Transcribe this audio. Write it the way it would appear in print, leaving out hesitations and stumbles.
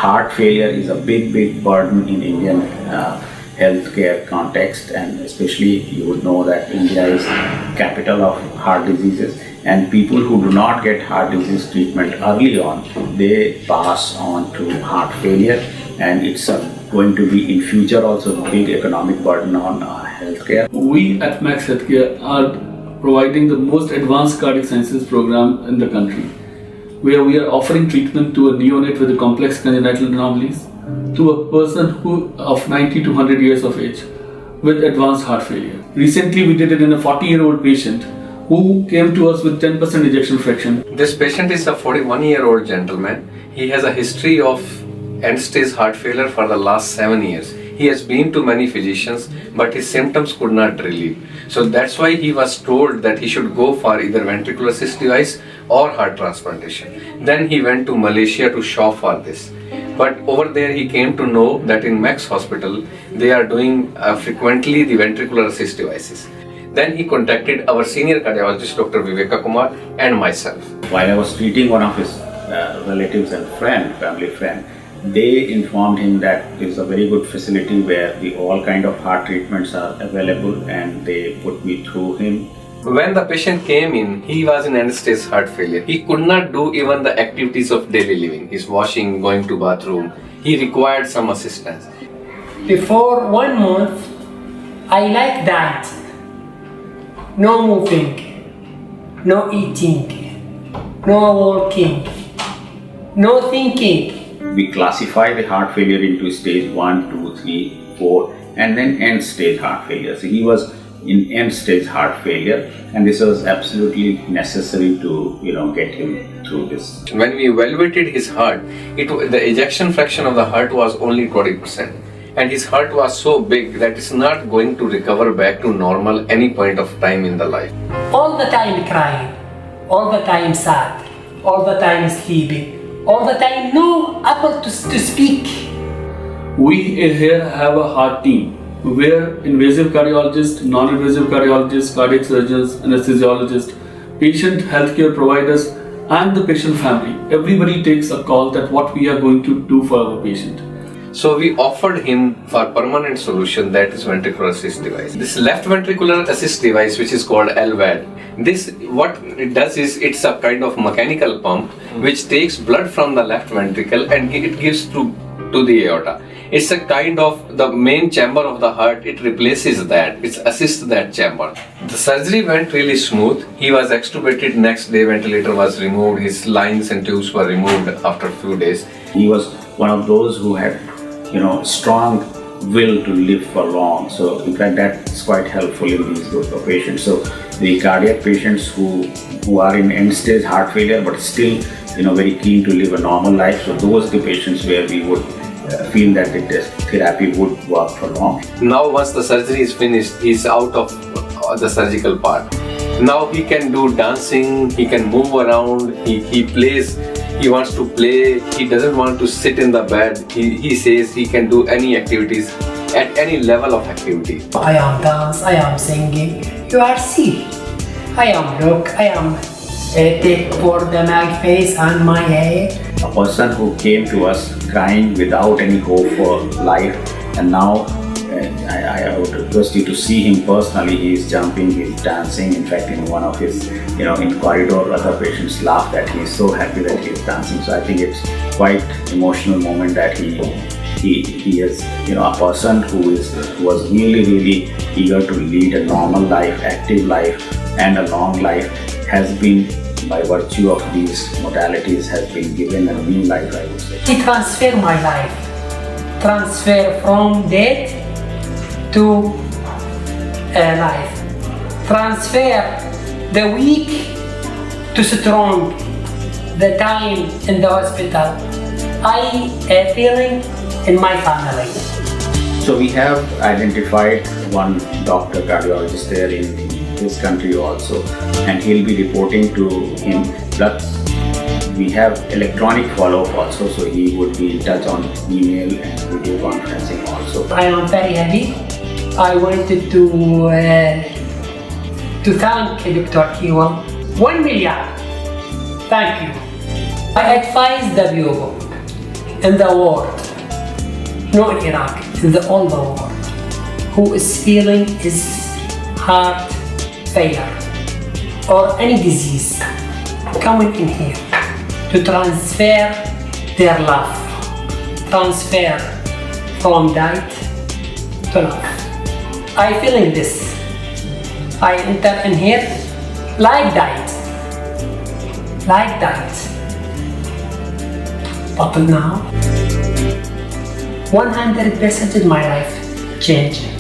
heart failure is a big burden in Indian healthcare context, and especially you would know that India is capital of heart diseases, and people who do not get heart disease treatment early on, they pass on to heart failure, and it's going to be in future also a big economic burden on healthcare. We at Max Healthcare are providing the most advanced cardiac sciences program in the country, where we are offering treatment to a neonate with a complex congenital anomalies, to a person who of 90 to 100 years of age with advanced heart failure. Recently, we did it in a 40-year-old patient who came to us with 10% ejection fraction. This patient is a 41-year-old gentleman. He has a history of end-stage heart failure for the last 7 years. He has been to many physicians, but his symptoms could not relieve. So that's why he was told that he should go for either ventricular assist device or heart transplantation. Then he went to Malaysia to shop for this. But over there he came to know that in Max Hospital they are doing frequently the ventricular assist devices. Then he contacted our senior cardiologist Dr. Viveka Kumar and myself. While I was treating one of his relatives and family friend, they informed him that there is a very good facility where all kind of heart treatments are available, and they put me through him. When the patient came in, he was in end-stage heart failure. He could not do even the activities of daily living. His washing, going to bathroom. He required some assistance. Before 1 month, I like that. No moving, no eating, no walking, no thinking. We classify the heart failure into stage 1, 2, 3, 4, and then end stage heart failure. So he was in end stage heart failure, and this was absolutely necessary to get him through this. When we evaluated his heart, the ejection fraction of the heart was only 20%, and his heart was so big that it's not going to recover back to normal any point of time in the life. All the time crying, all the time sad, all the time sleeping, all the time no able to speak. We here have a heart team where invasive cardiologists, non-invasive cardiologists, cardiac surgeons, anesthesiologists, patient healthcare providers, and the patient family, everybody takes a call that what we are going to do for our patient. So we offered him for permanent solution, that is ventricular assist device. This left ventricular assist device, which is called LVAD, this what it does is it's a kind of mechanical pump which takes blood from the left ventricle and it gives to the aorta. It's a kind of the main chamber of the heart. It replaces that. It assists that chamber. The surgery went really smooth. He was extubated. Next day, ventilator was removed. His lines and tubes were removed after a few days. He was one of those who had, strong will to live for long. So in fact, that's quite helpful in these group of patients. So the cardiac patients who are in end stage heart failure but still, very keen to live a normal life. So those are the patients where we would feel that the therapy would work for long. Now once the surgery is finished, he's out of the surgical part. Now he can do dancing, he can move around, he plays, he wants to play, he doesn't want to sit in the bed. He says he can do any activities at any level of activity. I am dance, I am singing, you are see. I am look, I am take for my face and my hair. A person who came to us crying without any hope for life, and now I would request you to see him personally. He is jumping, he is dancing. In fact, in one of his, in corridor, other patients laugh that he is so happy that he is dancing. So I think it's quite emotional moment that he is, a person who was really eager to lead a normal life, active life, and a long life, has been, by virtue of these modalities, has been given a new life, I would say. He transferred my life. Transfer from death to life. Transfer the weak to strong. The time in the hospital. I feeling in my family. So we have identified one doctor cardiologist there in this country also, and he'll be reporting to him. Plus we have electronic follow-up also, so he would be in touch on email and video conferencing also. I am very happy. I wanted to thank Dr. Kiwal. 1 million. Thank you. I advise the people in the world, not in Iraq, in the all the world, who is feeling his heart failure or any disease, coming in here to transfer their love, transfer from diet to love. I feeling this. I enter in here like diet, but now 100% my life changed.